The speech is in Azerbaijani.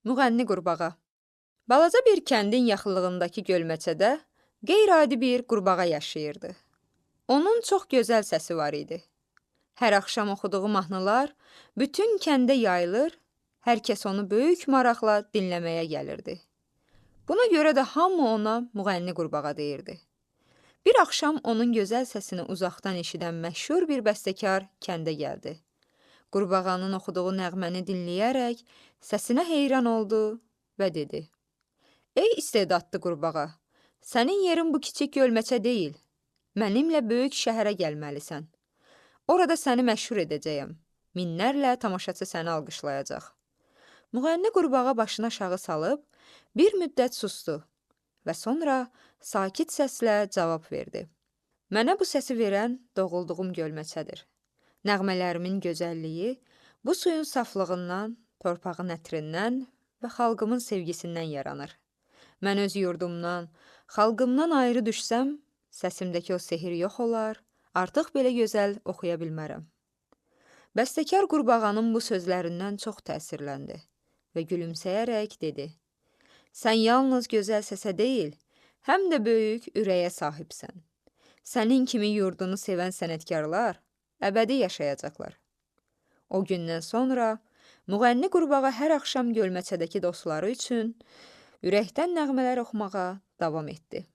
Müğənni qurbağa. Balaca bir kəndin yaxınlığındakı gölməçədə qeyri-adi bir qurbağa yaşayırdı. Onun çox gözəl səsi var idi. Hər axşam oxuduğu mahnılar bütün kəndə yayılır, hər kəs onu böyük maraqla dinləməyə gəlirdi. Buna görə də hamı ona müğənni qurbağa deyirdi. Bir axşam onun gözəl səsini uzaqdan eşidən məşhur bir bəstəkar kəndə gəldi. Qurbağanın oxuduğu nəğməni dinləyərək səsinə heyran oldu və dedi: "Ey istedadlı qurbağa, sənin yerin bu kiçik gölməçə deyil. Mənimlə böyük şəhərə gəlməlisən. Orada səni məşhur edəcəyəm. Minlərlə tamaşaçı səni alqışlayacaq." Müğənni qurbağa başını aşağı salıb bir müddət susdu və sonra sakit səslə cavab verdi: "Mənə bu səsi verən doğulduğum gölməçədir. Nəğmələrimin gözəlliyi bu suyun saflığından, torpağın ətrindən və xalqımın sevgisindən yaranır. Mən öz yurdumdan, xalqımdan ayrı düşsəm, səsimdəki o sehir yox olar, artıq belə gözəl oxuya bilmərəm." Bəstəkar qurbağanın bu sözlərindən çox təsirləndi və gülümsəyərək dedi: "Sən yalnız gözəl səsə deyil, həm də böyük ürəyə sahibsən. Sənin kimi yurdunu sevən sənətkarlar əbədi yaşayacaqlar." O gündən sonra müğənni qurbağa hər axşam gölməçədəki dostları üçün ürəkdən nəğmələr oxumağa davam etdi.